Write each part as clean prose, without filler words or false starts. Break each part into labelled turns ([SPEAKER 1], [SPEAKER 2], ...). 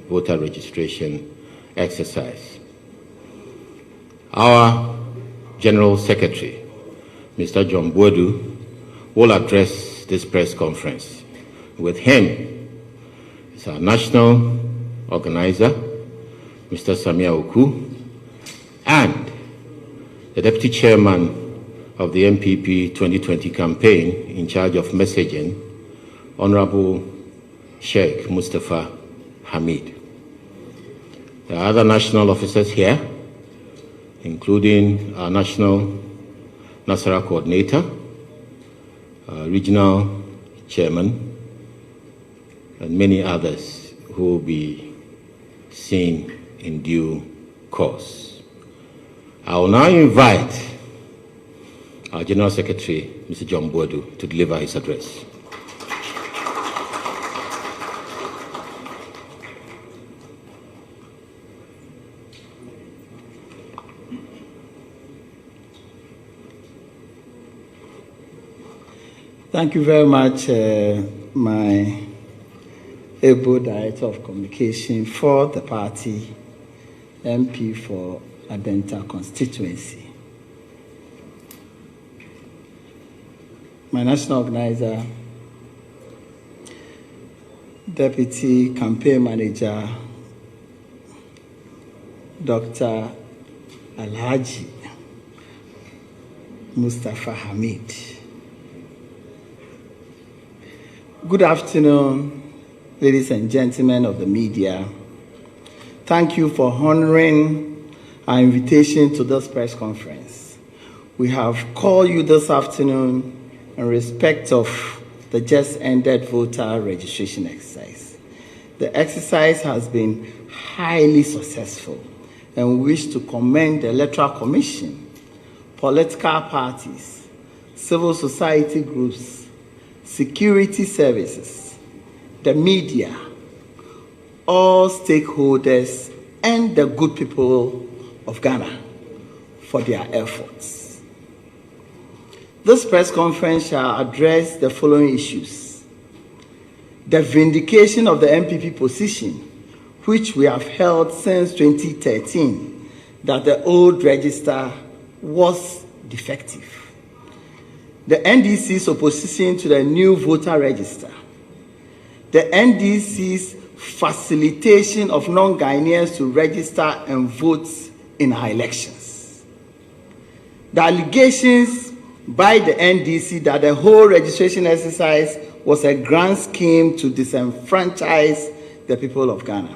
[SPEAKER 1] voter registration exercise. Our General Secretary, Mr. John Boadu, will address this press conference. With him is our national organizer, Mr. Samia Oku, and the Deputy Chairman of the NPP 2020 campaign in charge of messaging, Honorable Sheikh Mustafa Hamid. There are other national officers here, including our National Nasara Coordinator, Regional Chairman, and many others who will be seen in due course. I will now invite our General Secretary, Mr. John Boadu, to deliver his address.
[SPEAKER 2] Thank you very much, my able Director of Communication for the party, MP for Adenta constituency. My national organizer, Deputy Campaign Manager, Dr. Alhaji Mustafa Hamid. Good afternoon, ladies and gentlemen of the media. Thank you for honoring our invitation to this press conference. We have called you this afternoon in respect of the just ended voter registration exercise. The exercise has been highly successful, and we wish to commend the Electoral Commission, political parties, civil society groups, security services, the media, all stakeholders, and the good people of Ghana for their efforts. This press conference shall address the following issues: the vindication of the NPP position, which we have held since 2013, that the old register was defective; the NDC's opposition to the new voter register; the NDC's facilitation of non-Ghanaians to register and vote in our elections; the allegations by the NDC that the whole registration exercise was a grand scheme to disenfranchise the people of Ghana;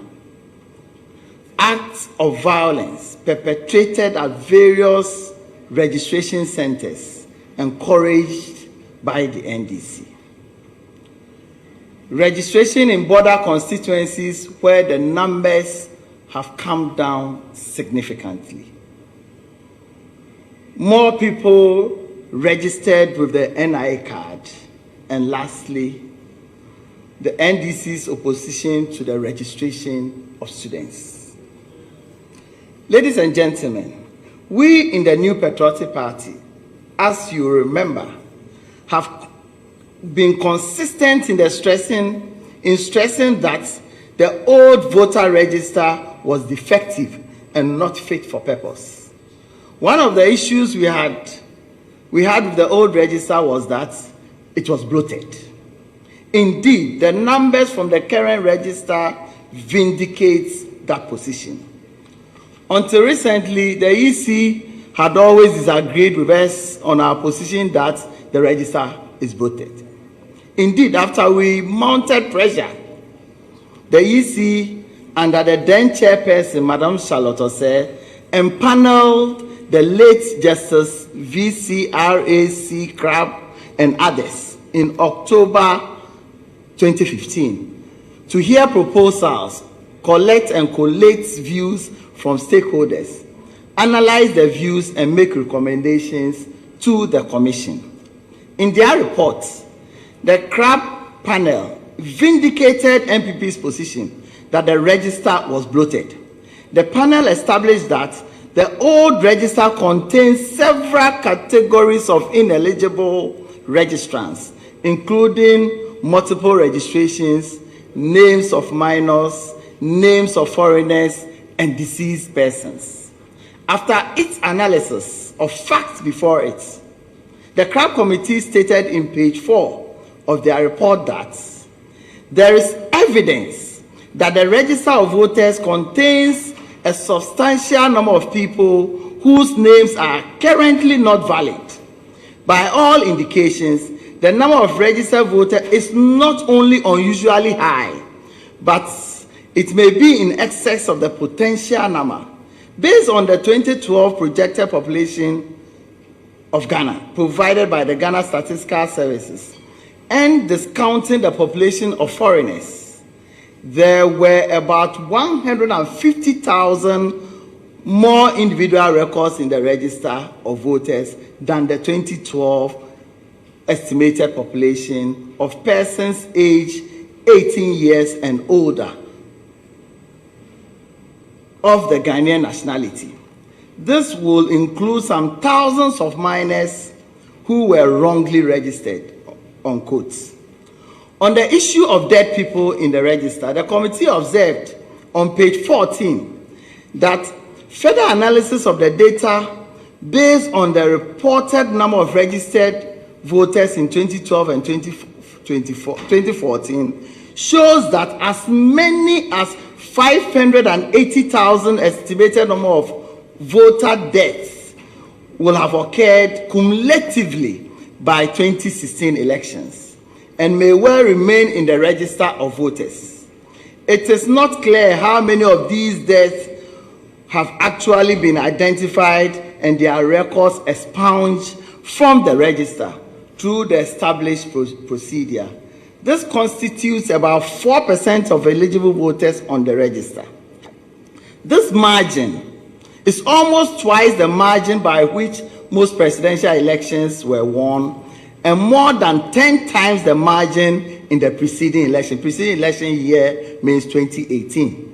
[SPEAKER 2] acts of violence perpetrated at various registration centers encouraged by the NDC; registration in border constituencies where the numbers have come down significantly; more people registered with the NIA card; and lastly, the NDC's opposition to the registration of students. Ladies and gentlemen, we in the New Patriotic Party, as you remember, have been consistent in stressing that the old voter register was defective and not fit for purpose. One of the issues we had with the old register was that it was bloated. Indeed, the numbers from the current register vindicates that position. Until recently, the EC had always disagreed with us on our position that the register is bloated. Indeed, after we mounted pressure, the EC, under the then chairperson, Madam Charlotte Osei, empaneled the late Justice V.C.R.A.C. Crab and others in October 2015 to hear proposals, collect and collate views from stakeholders, analyze the views and make recommendations to the Commission. In their report, the Crab panel vindicated NPP's position that the register was bloated. The panel established that the old register contains several categories of ineligible registrants, including multiple registrations, names of minors, names of foreigners, and deceased persons. After its analysis of facts before it, the CRAB committee stated in page 4 of their report that there is evidence that the register of voters contains a substantial number of people whose names are currently not valid. By all indications, the number of registered voters is not only unusually high, but it may be in excess of the potential number. Based on the 2012 projected population of Ghana provided by the Ghana Statistical Services and discounting the population of foreigners, there were about 150,000 more individual records in the register of voters than the 2012 estimated population of persons aged 18 years and older of the Ghanaian nationality. This will include some thousands of minors who were wrongly registered, unquote. On the issue of dead people in the register, the committee observed on page 14 that further analysis of the data based on the reported number of registered voters in 2012 and 2014 shows that as many as 580,000 estimated number of voter deaths will have occurred cumulatively by 2016 elections and may well remain in the register of voters. It is not clear how many of these deaths have actually been identified and their records expunged from the register through the established procedure. This constitutes about 4% of eligible voters on the register. This margin is almost twice the margin by which most presidential elections were won, and more than 10 times the margin in the preceding election. Preceding election year means 2018.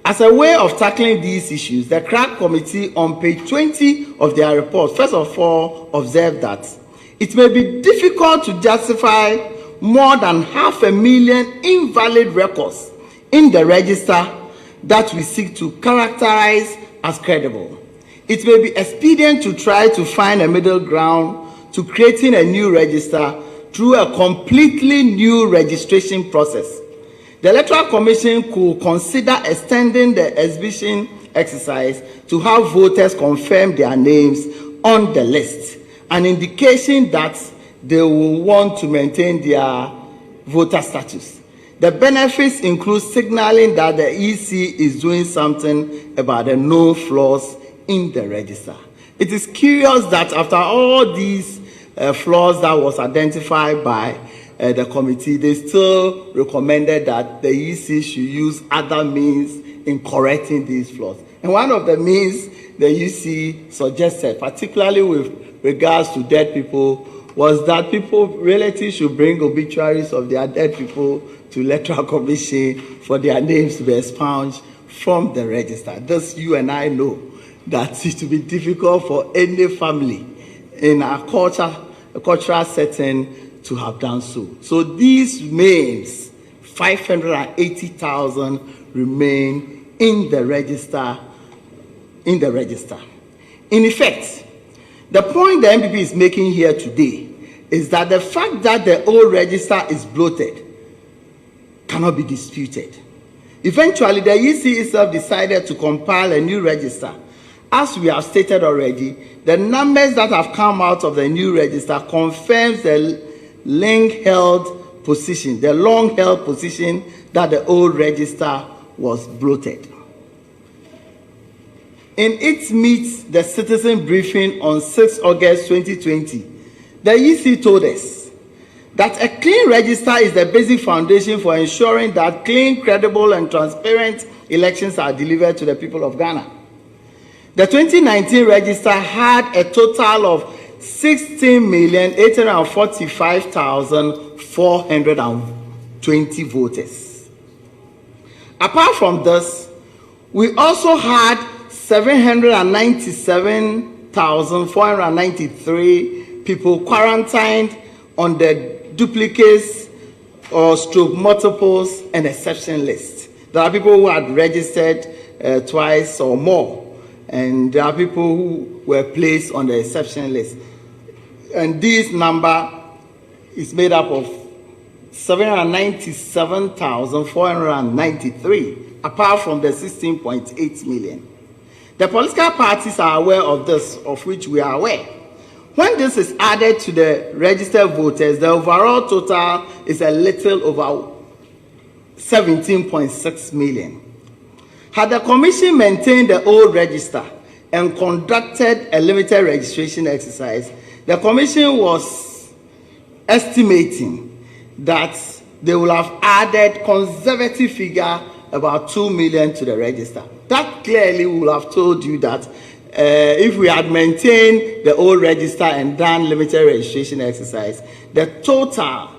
[SPEAKER 2] As a way of tackling these issues, the CRAB committee on page 20 of their report, first of all, observed that it may be difficult to justify more than 500,000 invalid records in the register that we seek to characterize as credible. It may be expedient to try to find a middle ground to creating a new register through a completely new registration process. The Electoral Commission could consider extending the exhibition exercise to have voters confirm their names on the list, an indication that they will want to maintain their voter status. The benefits include signaling that the EC is doing something about the no flaws in the register. It is curious that after all these flaws that was identified by the committee, they still recommended that the EC should use other means in correcting these flaws. And one of the means the EC suggested, particularly with regards to dead people, was that relatives should bring obituaries of their dead people to Electoral Commission for their names to be expunged from the register. Thus, you and I know that it will be difficult for any family in a cultural setting to have done so. So these names, 580,000, remain in the register. In effect, the point the NPP is making here today is that the fact that the old register is bloated cannot be disputed. Eventually, the EC itself decided to compile a new register. As we have stated already, the numbers that have come out of the new register confirms the long-held position that the old register was bloated. In its Meet the Citizen briefing on 6 August 2020, the EC told us that a clean register is the basic foundation for ensuring that clean, credible, and transparent elections are delivered to the people of Ghana. The 2019 register had a total of 16,845,420 voters. Apart from this, we also had 797,493 people quarantined on the duplicates or stroke multiples and exception lists. There are people who had registered twice or more, and there are people who were placed on the exception list. And this number is made up of 797,493, apart from the 16.8 million. The political parties are aware of this, of which we are aware. When this is added to the registered voters, the overall total is a little over 17.6 million. Had the Commission maintained the old register and conducted a limited registration exercise, the Commission was estimating that they will have added conservative figure about 2 million to the register. That clearly will have told you that if we had maintained the old register and done limited registration exercise, the total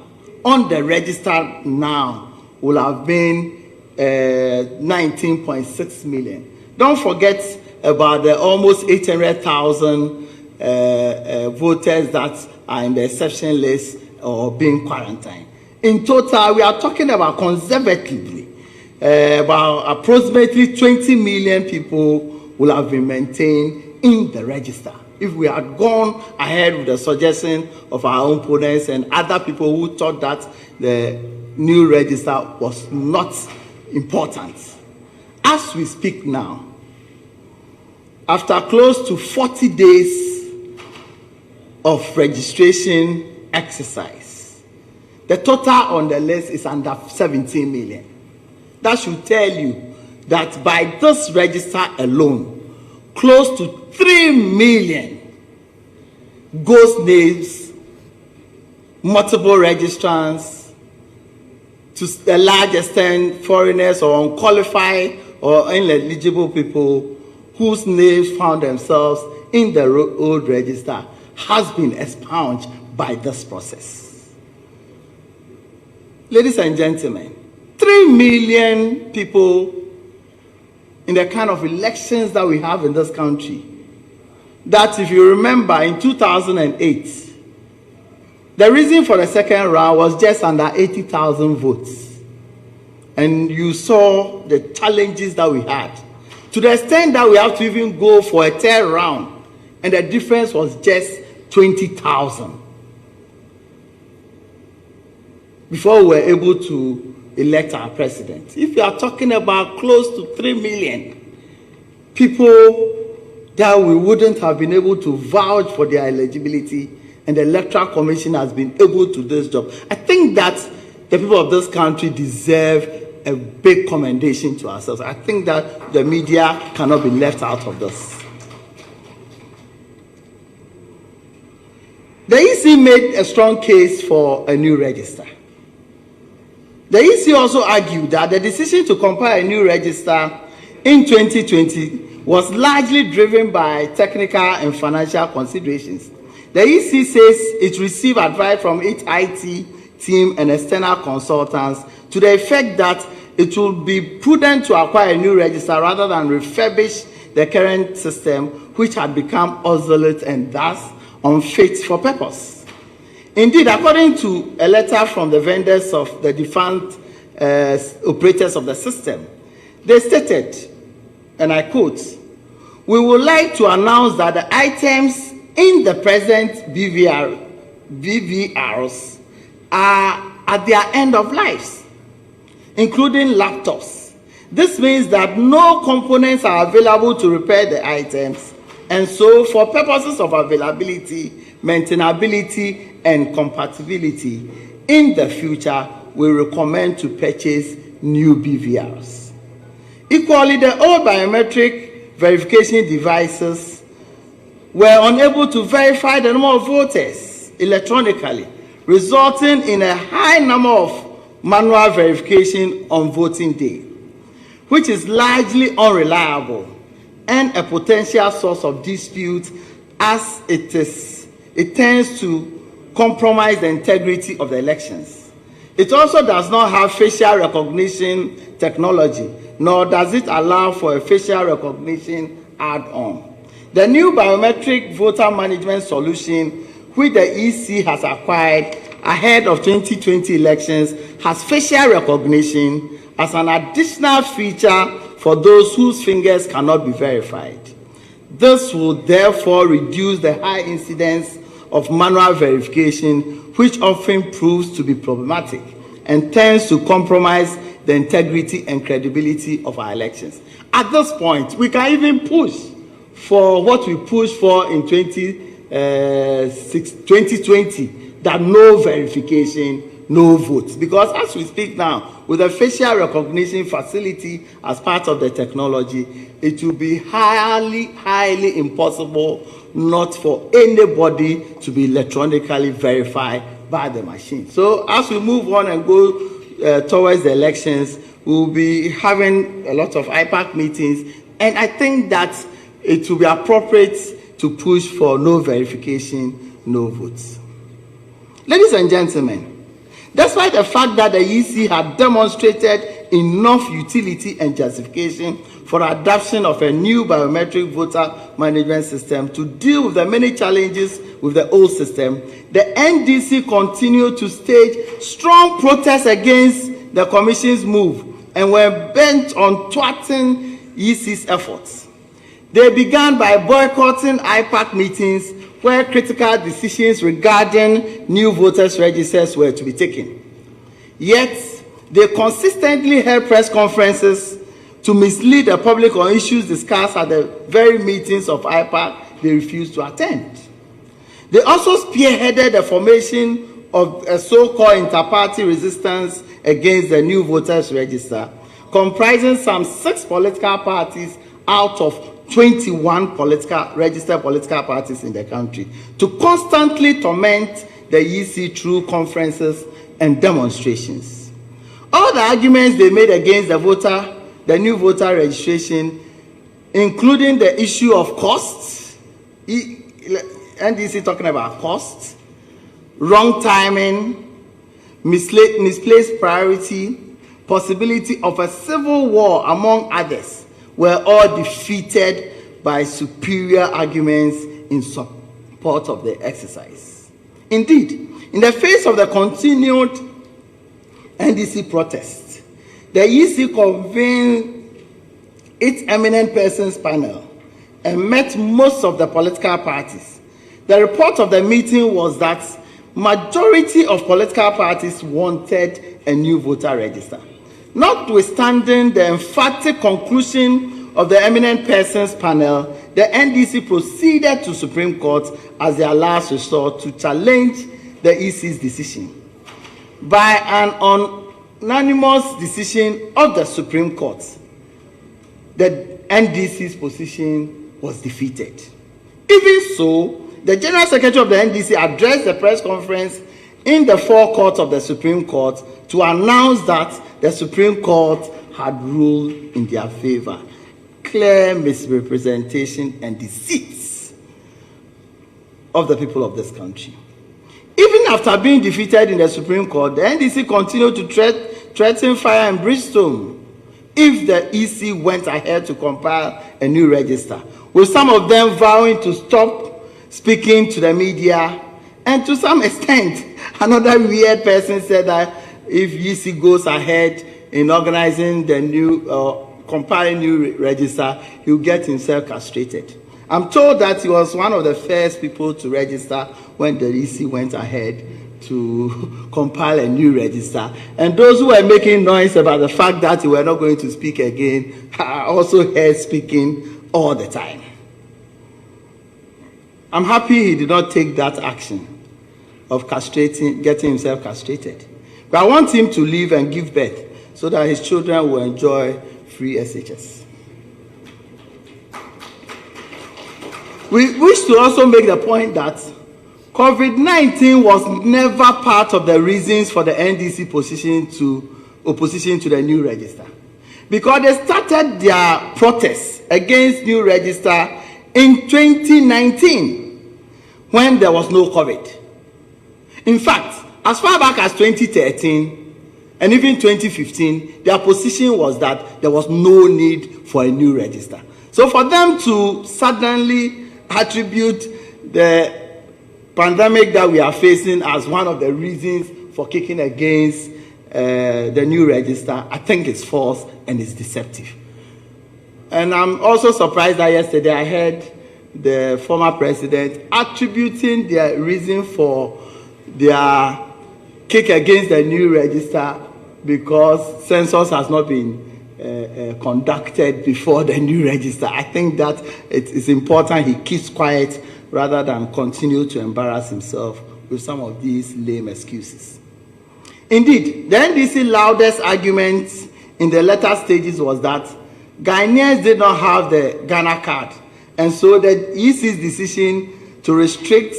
[SPEAKER 2] on the register now will have been 19.6 million. Don't forget about the almost 800,000 voters that are in the exception list or being quarantined. In total, we are talking about conservatively, about approximately 20 million people will have been maintained in the register. If we had gone ahead with the suggestion of our own opponents and other people who thought that the new register was not important. As we speak now, after close to 40 days of registration exercise, the total on the list is under 17 million. That should tell you that by this register alone, close to 3 million ghost names, multiple registrants, to a large extent foreigners or unqualified or ineligible people whose names found themselves in the old register has been expunged by this process. Ladies and gentlemen, 3 million people in the kind of elections that we have in this country, that if you remember in 2008, the reason for the second round was just under 80,000 votes. And you saw the challenges that we had, to the extent that we have to even go for a third round, and the difference was just 20,000 before we were able to elect our president. If you are talking about close to 3 million people that we wouldn't have been able to vouch for their eligibility, and the Electoral Commission has been able to do this job, I think that the people of this country deserve a big commendation to ourselves. I think that the media cannot be left out of this. The EC made a strong case for a new register. The EC also argued that the decision to compile a new register in 2020 was largely driven by technical and financial considerations. The EC says it received advice from its IT team and external consultants to the effect that it will be prudent to acquire a new register rather than refurbish the current system, which had become obsolete and thus unfit for purpose. Indeed, according to a letter from the vendors of the defunct operators of the system, they stated, and I quote, "We would like to announce that the items in the present BVRs are at their end of lives, including laptops. This means that no components are available to repair the items, and so for purposes of availability, maintainability, and compatibility, in the future, we recommend to purchase new BVRs. Equally, the old biometric verification devices were unable to verify the number of voters electronically, resulting in a high number of manual verification on voting day, which is largely unreliable and a potential source of dispute, as it tends to compromise the integrity of the elections. It also does not have facial recognition technology, nor does it allow for a facial recognition add-on. The new biometric voter management solution, which the EC has acquired ahead of 2020 elections, has facial recognition as an additional feature for those whose fingers cannot be verified. This will therefore reduce the high incidence of manual verification, which often proves to be problematic and tends to compromise the integrity and credibility of our elections. At this point, we can even push for what we pushed for in 2020, that no verification, no votes. Because as we speak now, with a facial recognition facility as part of the technology, it will be highly impossible not for anybody to be electronically verified by the machine. So as we move on and go towards the elections, we'll be having a lot of IPAC meetings, and I think that it will be appropriate to push for no verification, no votes. Ladies and gentlemen, despite the fact that the EC had demonstrated enough utility and justification for adoption of a new biometric voter management system to deal with the many challenges with the old system, the NDC continued to stage strong protests against the Commission's move and were bent on thwarting EC's efforts. They began by boycotting IPAC meetings where critical decisions regarding new voters' registers were to be taken. Yet, they consistently held press conferences to mislead the public on issues discussed at the very meetings of IPAC they refused to attend. They also spearheaded the formation of a so-called inter-party resistance against the new voters' register, comprising some 6 political parties out of 21 registered political parties in the country, to constantly torment the EC through conferences and demonstrations. All the arguments they made against the new voter registration, including the issue of costs, NDC talking about costs, wrong timing, misplaced priority, possibility of a civil war, among others, were all defeated by superior arguments in support of the exercise. Indeed, in the face of the continued NDC protests, the EC convened its eminent persons panel and met most of the political parties. The report of the meeting was that majority of political parties wanted a new voter register. Notwithstanding the emphatic conclusion of the eminent persons panel, the NDC proceeded to Supreme Court as their last resort to challenge the EC's decision. By an unanimous decision of the Supreme Court, the NDC's position was defeated. Even so, the General Secretary of the NDC addressed the press conference in the forecourt of the Supreme Court to announce that the Supreme Court had ruled in their favor. Clear misrepresentation and deceits of the people of this country. Even after being defeated in the Supreme Court, the NDC continued to threaten fire and brimstone if the EC went ahead to compile a new register, with some of them vowing to stop speaking to the media. And to some extent, another weird person said that if EC goes ahead in organizing the new, compiling new register, he'll get himself castrated. I'm told that he was one of the first people to register when the EC went ahead to compile a new register. And those who were making noise about the fact that he were not going to speak again are also heard speaking all the time. I'm happy he did not take that action of getting himself castrated. But I want him to live and give birth so that his children will enjoy free SHS. We wish to also make the point that COVID-19 was never part of the reasons for the NDC opposition to the new register, because they started their protests against new register in 2019 when there was no COVID. In fact, as far back as 2013 and even 2015, their position was that there was no need for a new register. So for them to suddenly attribute the pandemic that we are facing as one of the reasons for kicking against the new register, I think it's false and it's deceptive. And I'm also surprised that yesterday I heard the former president attributing their reason for their kick against the new register because census has not been conducted before the new register. I think that it is important he keeps quiet rather than continue to embarrass himself with some of these lame excuses. Indeed, the NDC loudest argument in the later stages was that Ghanaians did not have the Ghana card, and so the EC's decision to restrict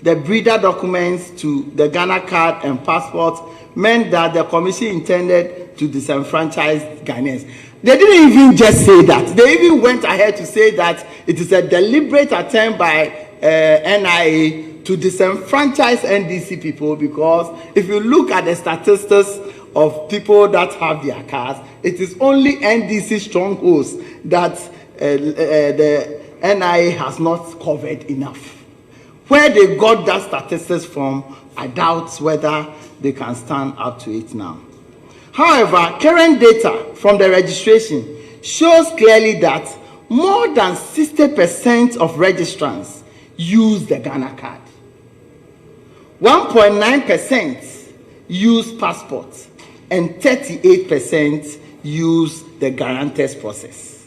[SPEAKER 2] the breeder documents to the Ghana card and passport meant that the commission intended to disenfranchise Ghanaians. They didn't even just say that. They even went ahead to say that it is a deliberate attempt by NIA to disenfranchise NDC people, because if you look at the statistics of people that have their cards, it is only NDC strongholds that the NIA has not covered enough. Where they got that statistics from, I doubt whether they can stand up to it now. However, current data from the registration shows clearly that more than 60% of registrants use the Ghana card. 1.9% use passports, and 38% use the guarantors process.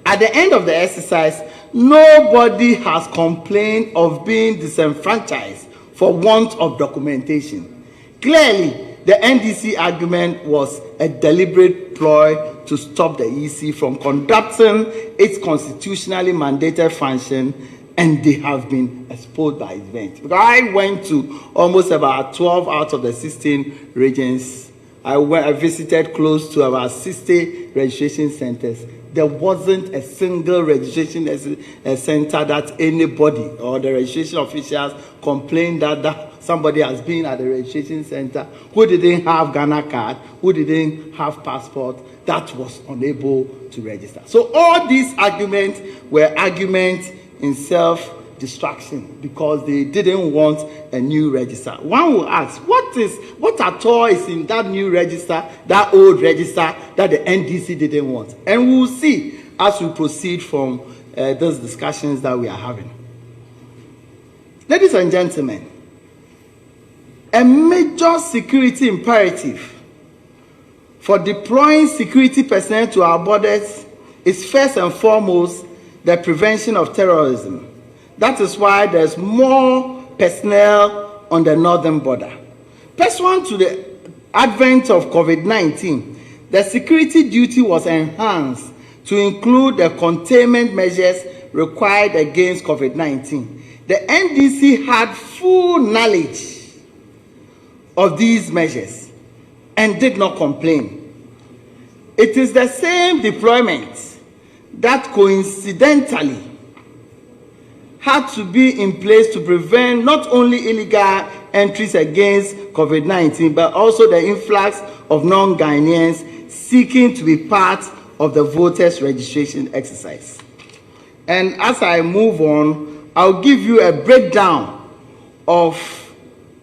[SPEAKER 2] At the end of the exercise, nobody has complained of being disenfranchised for want of documentation. Clearly, the NDC argument was a deliberate ploy to stop the EC from conducting its constitutionally mandated function, and they have been exposed by events. Because I went to almost about 12 out of the 16 regions. I visited close to about 60 registration centers. There wasn't a single registration center that anybody or the registration officials complained that somebody has been at the registration center who didn't have Ghana card, who didn't have passport, that was unable to register. So all these arguments were arguments in self-destruction because they didn't want a new register. One will ask, what at all is in that new register, that old register that the NDC didn't want? And we will see as we proceed from those discussions that we are having. Ladies and gentlemen, a major security imperative for deploying security personnel to our borders is first and foremost the prevention of terrorism. That is why there's more personnel on the northern border. Pursuant to the advent of COVID-19, the security duty was enhanced to include the containment measures required against COVID-19. The NDC had full knowledge of these measures and did not complain. It is the same deployment that coincidentally had to be in place to prevent not only illegal entries against COVID-19, but also the influx of non-Ghanaians seeking to be part of the voters' registration exercise. And as I move on, I'll give you a breakdown of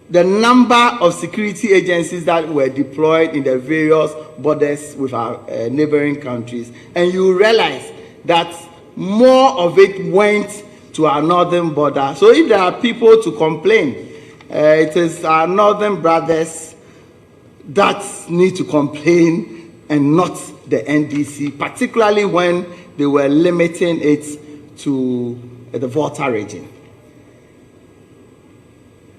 [SPEAKER 2] the number of security agencies that were deployed in the various borders with our neighboring countries. And you realize that more of it went to our northern border. So if there are people to complain, it is our northern brothers that need to complain and not the NDC, particularly when they were limiting it to the Volta region.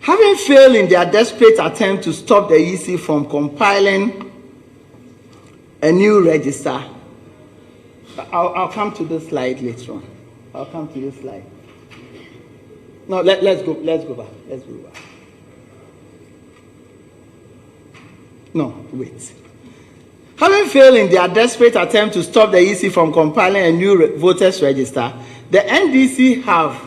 [SPEAKER 2] Having failed in their desperate attempt to stop the EC from compiling a new register, I'll come to this slide later on. I'll come to this slide. No, let's go back. Let's go back. No, wait. Having failed in their desperate attempt to stop the EC from compiling a new voters register, the NDC have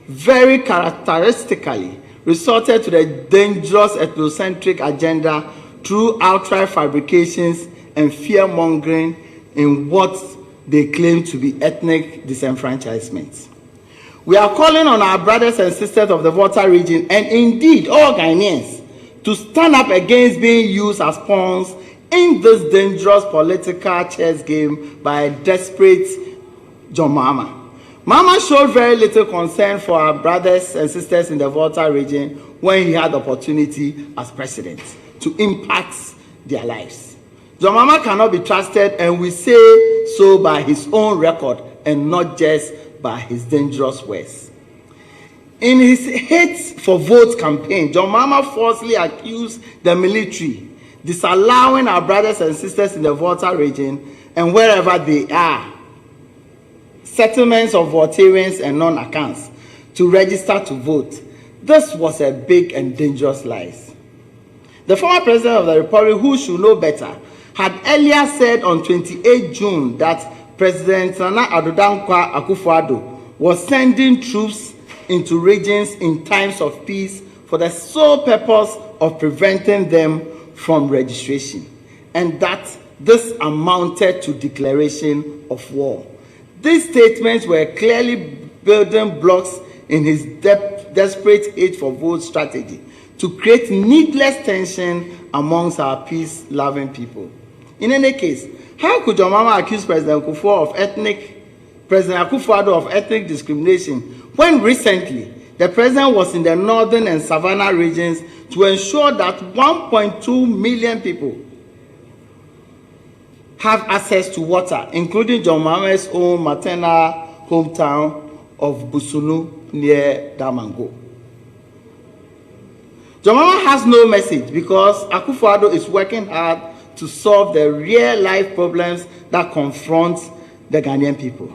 [SPEAKER 2] very characteristically resorted to the dangerous ethnocentric agenda through outright fabrications and fear-mongering in what they claim to be ethnic disenfranchisement. We are calling on our brothers and sisters of the Volta region, and indeed all Ghanaians, to stand up against being used as pawns in this dangerous political chess game by a desperate John Mahama. Mahama showed very little concern for our brothers and sisters in the Volta region when he had the opportunity as president to impact their lives. John Mahama cannot be trusted, and we say so by his own record and not just by his dangerous words. In his hate for vote campaign, John Mahama falsely accused the military, disallowing our brothers and sisters in the Volta region and wherever they are, settlements of Voltarians and non-accounts, to register to vote. This was a big and dangerous lie. The former president of the Republic, who should know better, had earlier said on 28 June that President Nana Addo Dankwa Akufo-Addo was sending troops into regions in times of peace for the sole purpose of preventing them from registration, and that this amounted to declaration of war. These statements were clearly building blocks in his desperate hate for vote strategy to create needless tension amongst our peace-loving people. In any case, how could John Mahama accuse President Akufo-Addo of ethnic discrimination when recently the president was in the northern and savannah regions to ensure that 1.2 million people have access to water, including John Mahama's own maternal hometown of Busunu near Damango? John Mahama has no message because Akufo-Addo is working hard to solve the real-life problems that confront the Ghanaian people.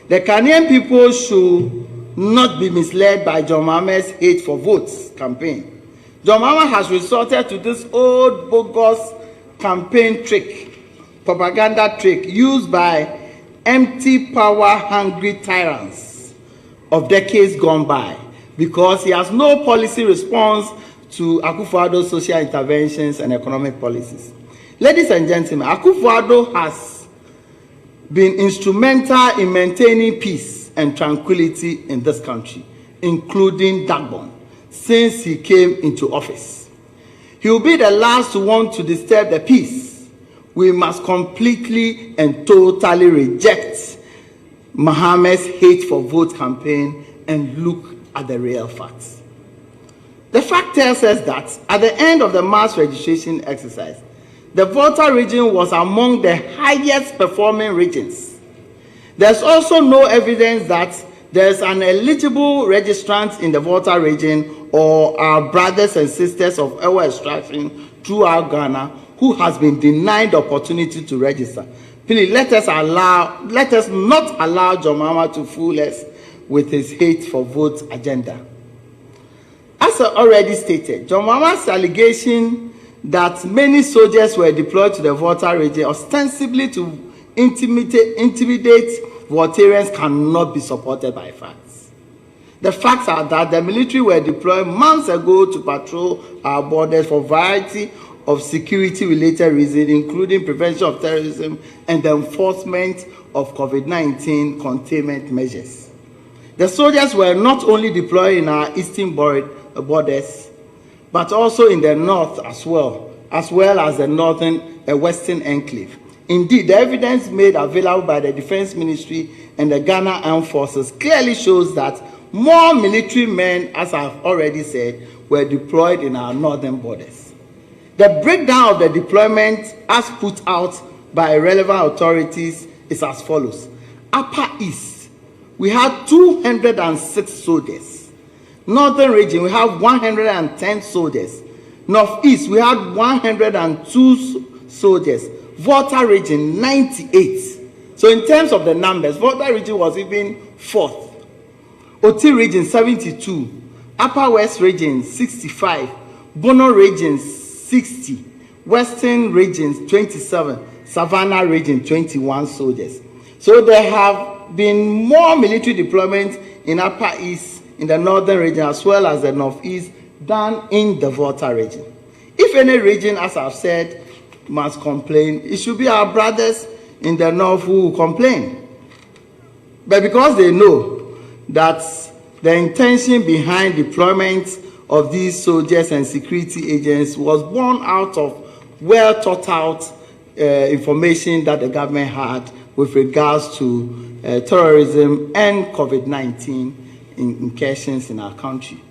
[SPEAKER 2] The Ghanaian people should not be misled by John Mahama's hate for votes campaign. John Mahama has resorted to this old bogus campaign trick, propaganda trick used by empty power-hungry tyrants of decades gone by, because he has no policy response to Akufo-Addo's social interventions and economic policies. Ladies and gentlemen, Akufo-Addo has been instrumental in maintaining peace and tranquility in this country, including Dagbon, since he came into office. He will be the last to want to disturb the peace. We must completely and totally reject Mahama's hate for vote campaign and look at the real facts. The fact tells us that at the end of the mass registration exercise, the Volta region was among the highest performing regions. There's also no evidence that there's an eligible registrant in the Volta region or our brothers and sisters of our extraction throughout Ghana who has been denied the opportunity to register. Please let us not allow John Mahama to fool us with his hate for vote agenda. As I already stated, John Mahama's allegation that many soldiers were deployed to the Volta region ostensibly to intimidate Voltarians cannot be supported by facts. The facts are that the military were deployed months ago to patrol our borders for a variety of security-related reasons, including prevention of terrorism and the enforcement of COVID-19 containment measures. The soldiers were not only deployed in our eastern borders, but also in the north as well as the northern and western enclave. Indeed, the evidence made available by the Defense Ministry and the Ghana Armed Forces clearly shows that more military men, as I've already said, were deployed in our northern borders. The breakdown of the deployment as put out by relevant authorities is as follows. Upper East, we had 206 soldiers. Northern region, we have 110 soldiers. Northeast, we had 102 soldiers. Volta region, 98. So in terms of the numbers, Volta region was even fourth. Oti region, 72. Upper West region, 65. Bono region, 60. Western regions, 27. Savannah region, 21 soldiers. So there have been more military deployment in Upper East, in the northern region, as well as the northeast, than in the Volta region. If any region, as I've said, must complain, it should be our brothers in the north who will complain. But because they know that the intention behind deployment of these soldiers and security agents was born out of well thought out information that the government had with regards to terrorism and COVID-19 incursions in our country.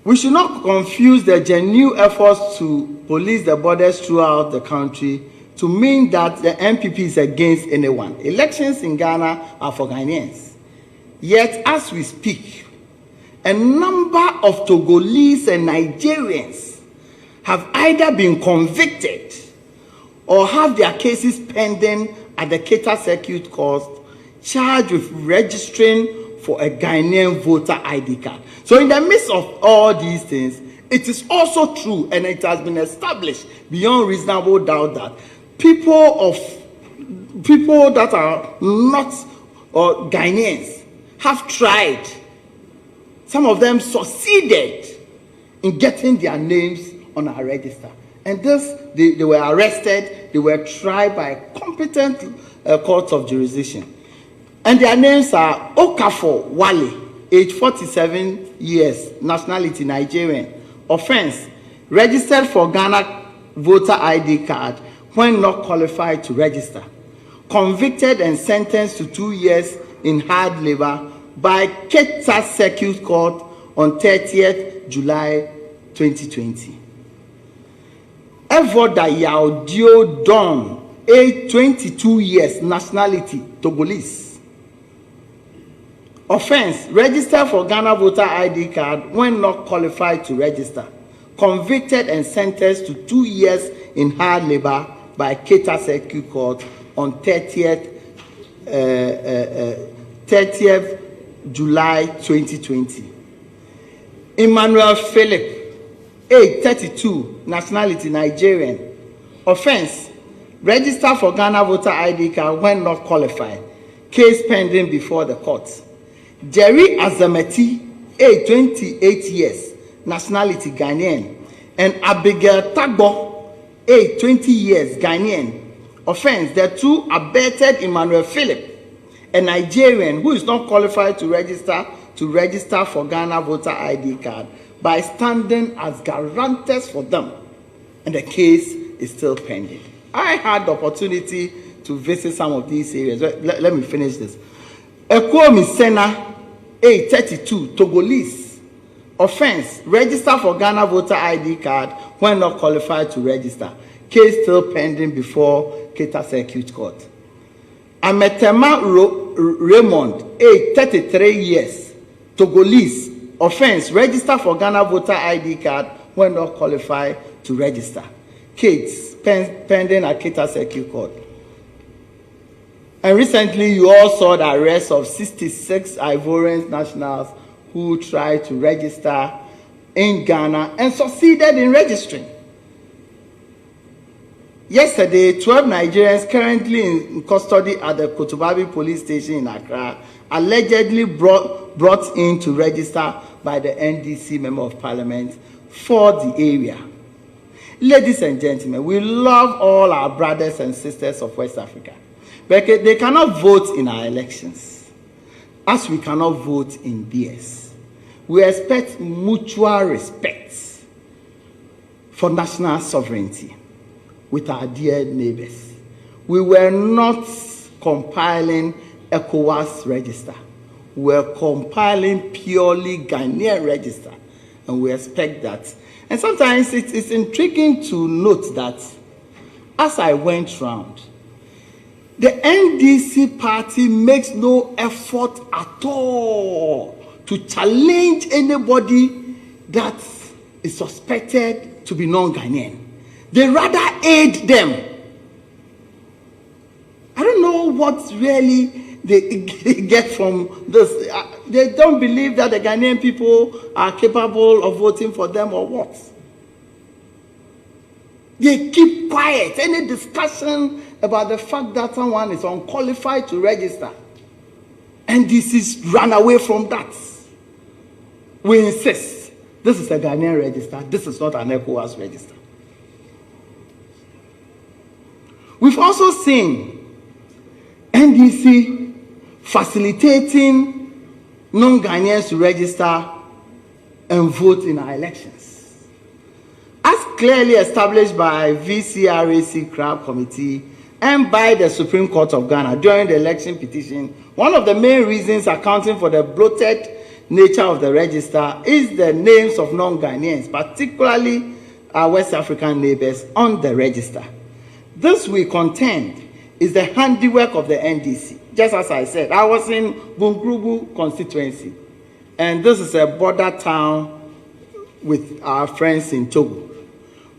[SPEAKER 2] We should not confuse the genuine efforts to police the borders throughout the country to mean that the NPP is against anyone. Elections in Ghana are for Ghanaians. Yet, as we speak, a number of Togolese and Nigerians have either been convicted or have their cases pending at the Keta Circuit Court, charged with registering for a Ghanaian voter ID card. So in the midst of all these things, it is also true, and it has been established beyond reasonable doubt, that people that are not Ghanaians have tried. Some of them succeeded in getting their names on our register. And this, they were arrested, they were tried by competent courts of jurisdiction. And their names are Okafor Wale, age 47 years, nationality Nigerian. Offense, registered for Ghana voter ID card when not qualified to register. Convicted and sentenced to 2 years in hard labor by Keta Circuit Court on 30th July 2020. Evoda Yaudio Don, age 22 years, nationality Togolese. Offense, registered for Ghana voter ID card when not qualified to register. Convicted and sentenced to 2 years in hard labor by Keta Circuit Court on 30th July 2020. Emmanuel Philip, age 32, nationality Nigerian. Offense, registered for Ghana voter ID card when not qualified. Case pending before the court. Jerry Azameti, age 28 years, nationality Ghanaian. And Abigail Tagbo, age 20 years, Ghanaian. Offense, the two abetted Emmanuel Philip, a Nigerian who is not qualified to register for Ghana voter ID card by standing as guarantors for them. And the case is still pending. I had the opportunity to visit some of these areas. Let me finish this. Ekwomi Sena, age 32, Togolese. Offense, register for Ghana voter ID card when not qualified to register. Case still pending before Keta Circuit Court. Ametema Raymond, age 33 years, Togolese. Offense, register for Ghana voter ID card when not qualified to register. Case pending at Keta Circuit Court. And recently, you all saw the arrest of 66 Ivorian nationals who tried to register in Ghana and succeeded in registering. Yesterday, 12 Nigerians currently in custody at the Kotobabi police station in Accra allegedly brought in to register by the NDC Member of Parliament for the area. Ladies and gentlemen, we love all our brothers and sisters of West Africa, but they cannot vote in our elections, as we cannot vote in theirs. We expect mutual respect for national sovereignty with our dear neighbors. We were not compiling ECOWAS register. We were compiling purely Ghanaian register, and we expect that. And sometimes it's intriguing to note that as I went round, the NDC party makes no effort at all to challenge anybody that is suspected to be non-Ghanaian. They rather aid them. I don't know what really they get from this. They don't believe that the Ghanaian people are capable of voting for them or what. They keep quiet. Any discussion about the fact that someone is unqualified to register, and this is run away from that. We insist, this is a Ghanaian register, this is not an ECOWAS register. We've also seen NDC facilitating non-Ghanaians to register and vote in our elections. As clearly established by VCRAC CRAB Committee and by the Supreme Court of Ghana during the election petition, one of the main reasons accounting for the bloated nature of the register is the names of non-Ghanaians, particularly our West African neighbors, on the register. This, we contend, is the handiwork of the NDC. Just as I said, I was in Bunkrubu constituency, and this is a border town with our friends in Togo.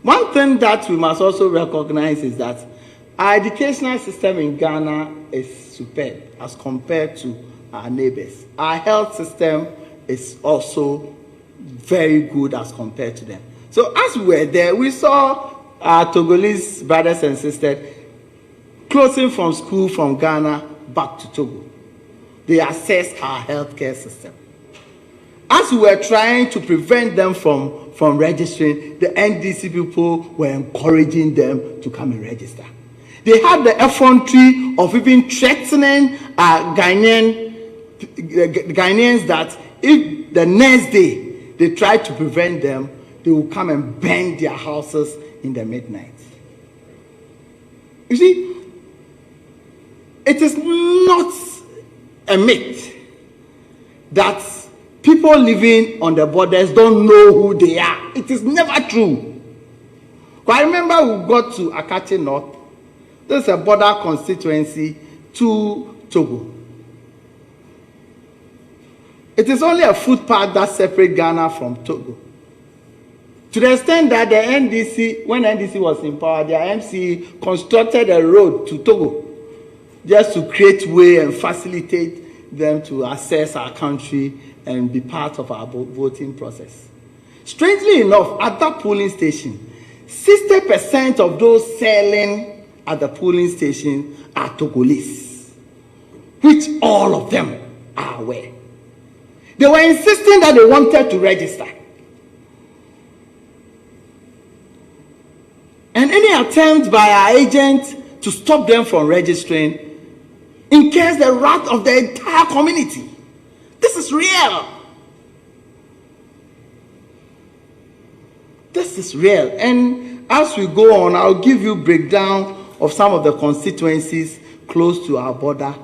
[SPEAKER 2] One thing that we must also recognize is that our educational system in Ghana is superb as compared to our neighbors. Our health system is also very good as compared to them. So as we were there, we saw our Togolese brothers and sisters closing from school from Ghana back to Togo. They accessed our healthcare system. As we were trying to prevent them from registering, the NDC people were encouraging them to come and register. They had the effrontery of even threatening Ghanaians that if the next day they tried to prevent them, they will come and burn their houses in the midnight. You see, it is not a myth that people living on the borders don't know who they are. It is never true. I remember we got to Akate North. This is a border constituency to Togo. It is only a footpath that separates Ghana from Togo. To the extent that the NDC, when NDC was in power, their MC constructed a road to Togo just to create way and facilitate them to access our country and be part of our voting process. Strangely enough, at that polling station, 60% of those selling at the polling station are Togolese, which all of them are aware. They were insisting that they wanted to register. And any attempt by our agent to stop them from registering incurs the wrath of the entire community. This is real. This is real. And as we go on, I'll give you a breakdown of some of the constituencies close to our border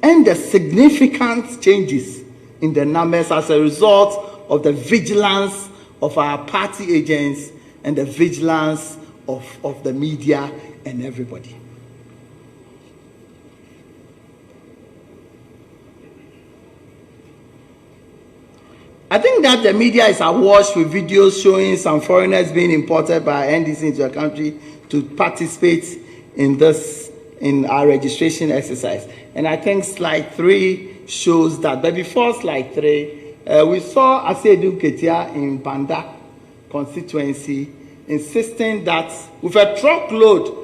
[SPEAKER 2] and the significant changes in the numbers as a result of the vigilance of our party agents and the vigilance of the media and everybody. I think that the media is awash with videos showing some foreigners being imported by NDC into the country to participate in our registration exercise. And I think slide 3 shows that. But before slide 3, we saw Asedu Ketia in Panda constituency insisting that with a truckload,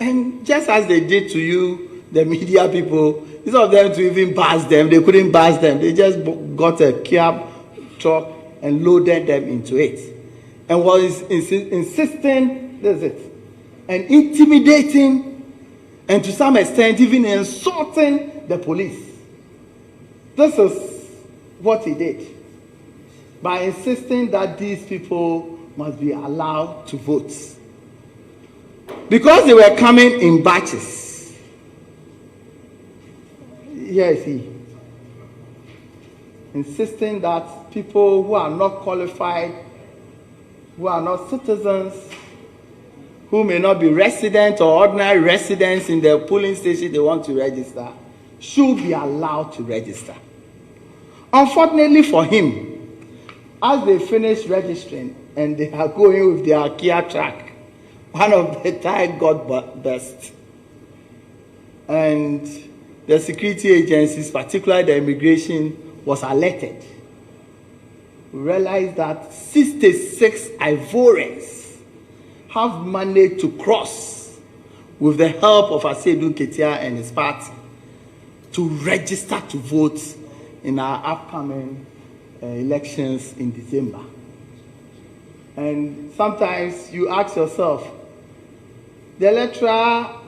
[SPEAKER 2] and just as they did to you, the media people, instead of them to even buzz them, they couldn't buzz them. They just got a cab truck and loaded them into it. And was insisting, this is it, and intimidating, and to some extent even insulting the police. This is what he did by insisting that these people must be allowed to vote. Because they were coming in batches. Here is he. Insisting that people who are not qualified, who are not citizens, who may not be resident or ordinary residents in the polling station they want to register, should be allowed to register. Unfortunately for him, as they finish registering and they are going with their Kia truck, one of the tires got burst. And the security agencies, particularly the immigration, was alerted. We realized that 66 Ivorians have managed to cross with the help of Asedu Ketia and his party to register to vote in our upcoming elections in December. And sometimes you ask yourself, the electoral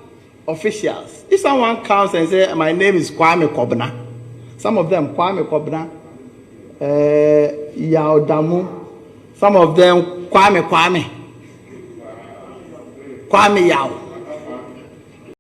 [SPEAKER 2] officials, if someone comes and says, my name is Kwame Kobna, some of them, Kwame Kobna, Yao Damu. Some of them Kwame Yao.